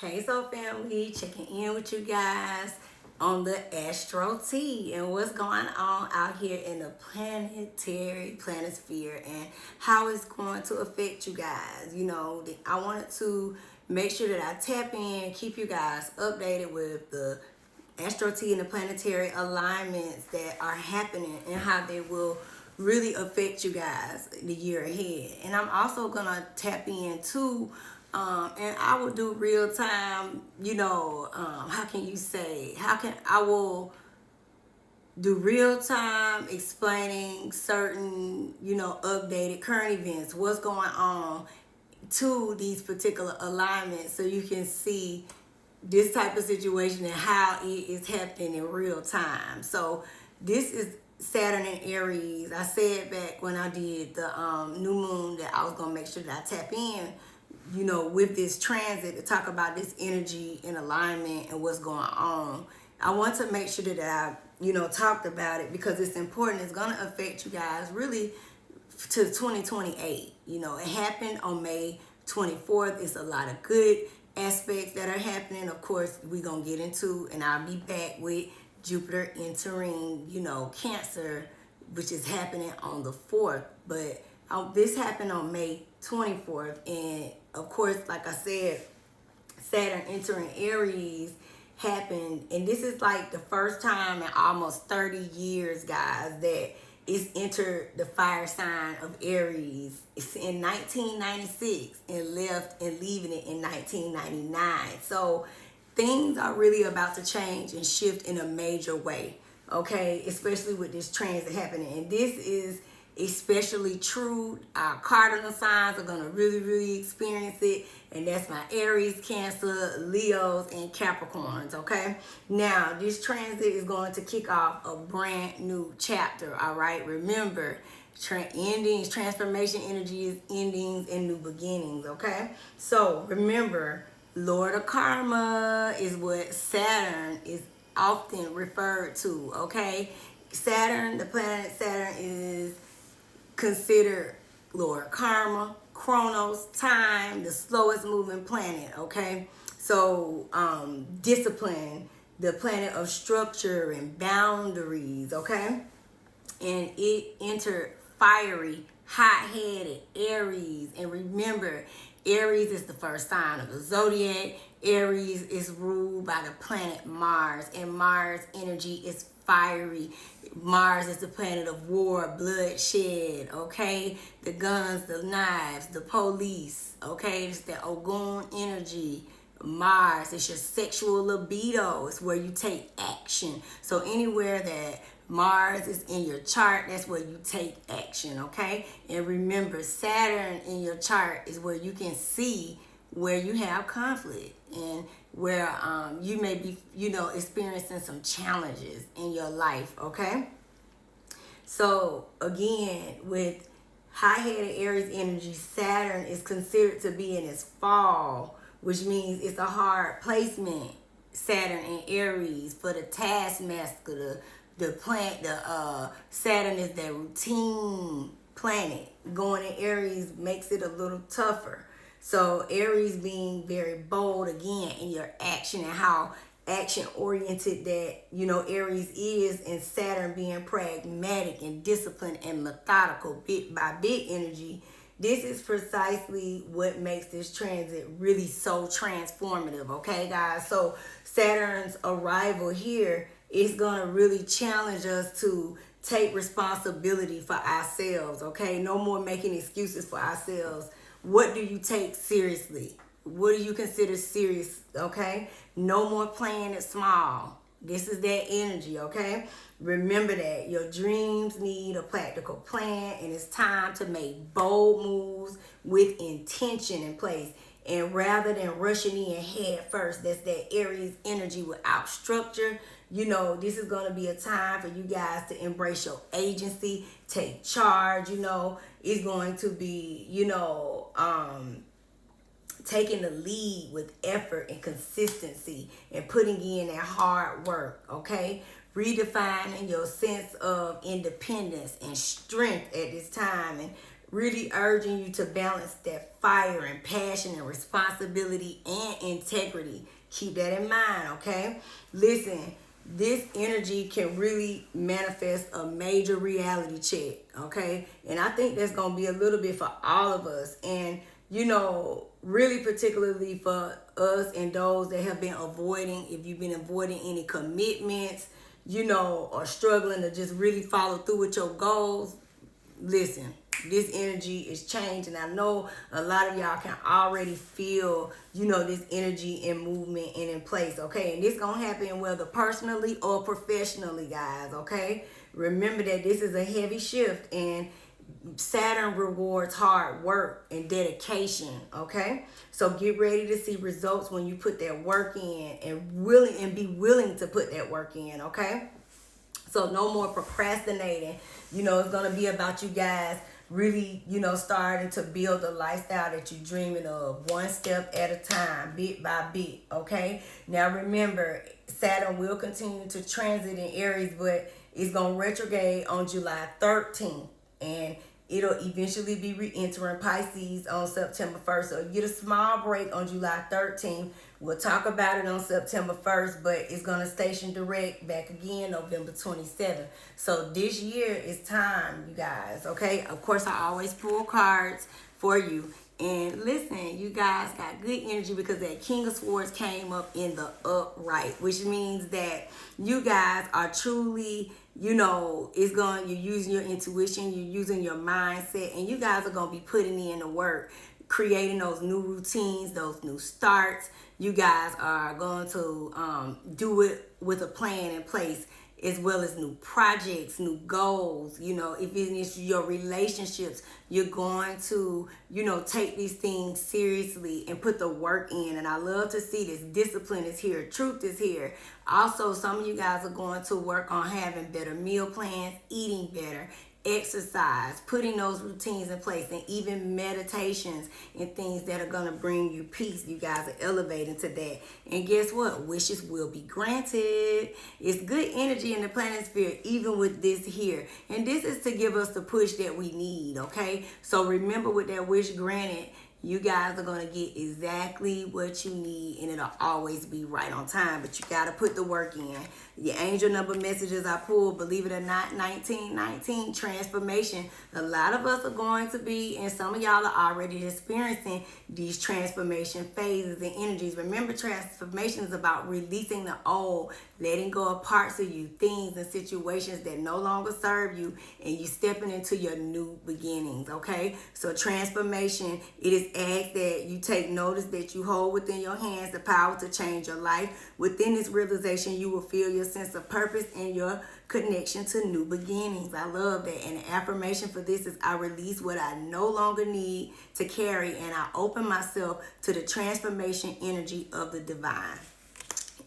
Hey, Soul Family, checking in with you guys on the Astro T and what's going on out here in the planisphere and how it's going to affect you guys. I wanted to make sure that I tap in, keep you guys updated with the Astro T and the planetary alignments that are happening and how they will really affect you guys the year ahead. And I'm also gonna tap in too, and I will do real time. How can you say? How can I will do real time explaining certain, updated current events, what's going on to these particular alignments, so you can see this type of situation and how it is happening in real time. So this is Saturn and Aries. I said back when I did the new moon that I was gonna make sure that I tap in, with this transit to talk about this energy and alignment and what's going on. I want to make sure that I, talked about it because it's important. It's gonna affect you guys really to 2028. It happened on May 24th. It's a lot of good aspects that are happening. Of course, we're gonna get into, and I'll be back with Jupiter entering, Cancer, which is happening on the 4th. But this happened on May 24th, and of course, like I said, Saturn entering Aries happened, and this is like the first time in almost 30 years, guys, that it's entered the fire sign of Aries. It's in 1996 and left and leaving it in 1999. So things are really about to change and shift in a major way, okay? Especially with this transit happening. And this is especially true. Our cardinal signs are going to really, really experience it. And that's my Aries, Cancer, Leos, and Capricorns, okay? Now, this transit is going to kick off a brand new chapter, all right? Remember, endings, transformation energy is endings and new beginnings, okay? So, remember, Lord of Karma is what Saturn is often referred to, okay? Saturn, the planet Saturn, is considered Lord Karma, Chronos, time, the slowest moving planet, okay? So, discipline, the planet of structure and boundaries, okay? And it entered fiery, hot-headed Aries. And remember, Aries is the first sign of the zodiac. Aries is ruled by the planet Mars, and Mars energy is fiery. Mars is the planet of war, bloodshed, okay? The guns, the knives, the police, okay? It's the Ogun energy. Mars, it's your sexual libido. It's where you take action. So anywhere that Mars is in your chart, that's where you take action, okay? And remember, Saturn in your chart is where you can see where you have conflict and where you may be, experiencing some challenges in your life, okay? So again, with high-headed Aries energy, Saturn is considered to be in its fall, which means it's a hard placement, Saturn in Aries, for the taskmaster, the planet. Saturn is that routine planet. Going in Aries makes it a little tougher. So Aries being very bold again in your action and how action oriented that Aries is, and Saturn being pragmatic and disciplined and methodical, bit by bit energy. This is precisely what makes this transit really so transformative, okay, guys? So Saturn's arrival here is going to really challenge us to take responsibility for ourselves, okay? No more making excuses for ourselves. What do you take seriously? What do you consider serious, okay? No more playing it small. This is that energy, okay? Remember that your dreams need a practical plan, and it's time to make bold moves with intention in place. And rather than rushing in head first, that's that Aries energy without structure. This is going to be a time for you guys to embrace your agency, take charge. It's going to be, taking the lead with effort and consistency and putting in that hard work, okay? Redefining your sense of independence and strength at this time, and really urging you to balance that fire and passion and responsibility and integrity. Keep that in mind, okay? Listen, this energy can really manifest a major reality check, okay? And I think that's going to be a little bit for all of us. And, you know, really particularly for us and those that have been avoiding, if you've been avoiding any commitments, you know, or struggling to just really follow through with your goals, listen, this energy is changing. I know a lot of y'all can already feel, you know, this energy and movement and in place, okay? And this gonna happen whether personally or professionally, guys, okay? Remember that this is a heavy shift, and Saturn rewards hard work and dedication, okay? So get ready to see results when you put that work in, and be willing to put that work in, okay? So no more procrastinating. You know, it's going to be about you guys really, you know, starting to build a lifestyle that you're dreaming of, one step at a time, bit by bit, okay? Now remember, Saturn will continue to transit in Aries, but it's going to retrograde on July 13th. And it'll eventually be re-entering Pisces on September 1st. So you get a small break on July 13th. We'll talk about it on September 1st, but it's going to station direct back again November 27th. So this year is time, you guys, okay? Of course, I always pull cards for you. And listen, you guys got good energy because that King of Swords came up in the upright, which means that you guys are truly, you know, you're using your intuition, you're using your mindset, and you guys are going to be putting in the work, creating those new routines, those new starts. You guys are going to do it with a plan in place, as well as new projects, new goals. You know, if it's your relationships, you're going to, you know, take these things seriously and put the work in. And I love to see this. Discipline is here. Truth is here. Also, some of you guys are going to work on having better meal plans, eating better, exercise, putting those routines in place, and even meditations and things that are going to bring you peace. You guys are elevating to that. And guess what? Wishes will be granted. It's good energy in the planisphere, even with this here. And this is to give us the push that we need, okay? So remember, with that wish granted, you guys are going to get exactly what you need, and it'll always be right on time. But you got to put the work in. Your angel number messages I pulled, believe it or not, 1919, transformation. A lot of us are going to be, and some of y'all are already experiencing these transformation phases and energies. Remember, transformation is about releasing the old, letting go of parts of you, things and situations that no longer serve you, and you stepping into your new beginnings, okay? So transformation, it is asked that you take notice that you hold within your hands the power to change your life. Within this realization, you will feel your sense of purpose and your connection to new beginnings. I love that. And the affirmation for this is, I release what I no longer need to carry, and I open myself to the transformation energy of the divine.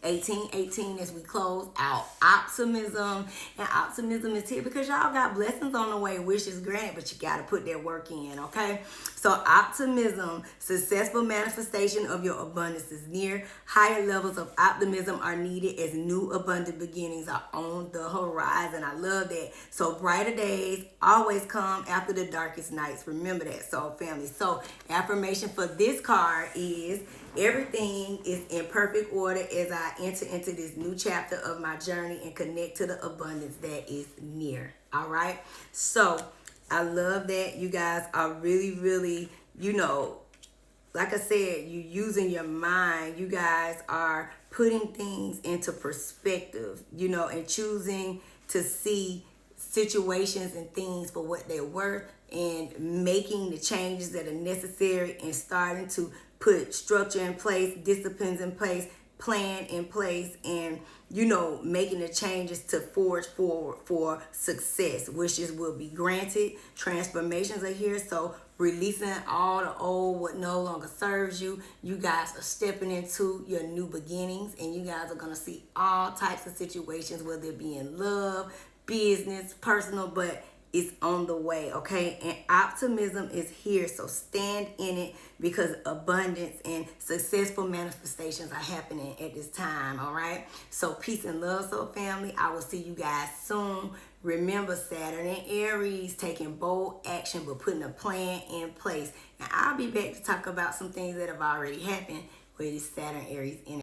1818 as we close out. Optimism. And optimism is here because y'all got blessings on the way, wishes granted, but you got to put that work in, okay? So optimism, successful manifestation of your abundance is near. Higher levels of optimism are needed as new abundant beginnings are on the horizon. I love that. So brighter days always come after the darkest nights. Remember that, soul family. So affirmation for this card is, everything is in perfect order as I enter into this new chapter of my journey and connect to the abundance that is near. All right. So I love that you guys are really, really, you know, like I said, you using your mind. You guys are putting things into perspective, you know, and choosing to see situations and things for what they're worth, and making the changes that are necessary, and starting to put structure in place, disciplines in place, plan in place, and, you know, making the changes to forge forward for success. Wishes will be granted. Transformations are here. So releasing all the old, what no longer serves you. You guys are stepping into your new beginnings, and you guys are going to see all types of situations, whether it be in love, business, personal, but is on the way, okay? And optimism is here, so stand in it, because abundance and successful manifestations are happening at this time, all right? So peace and love, soul family. I will see you guys soon. Remember, Saturn and Aries taking bold action but putting a plan in place. And I'll be back to talk about some things that have already happened with this Saturn Aries energy.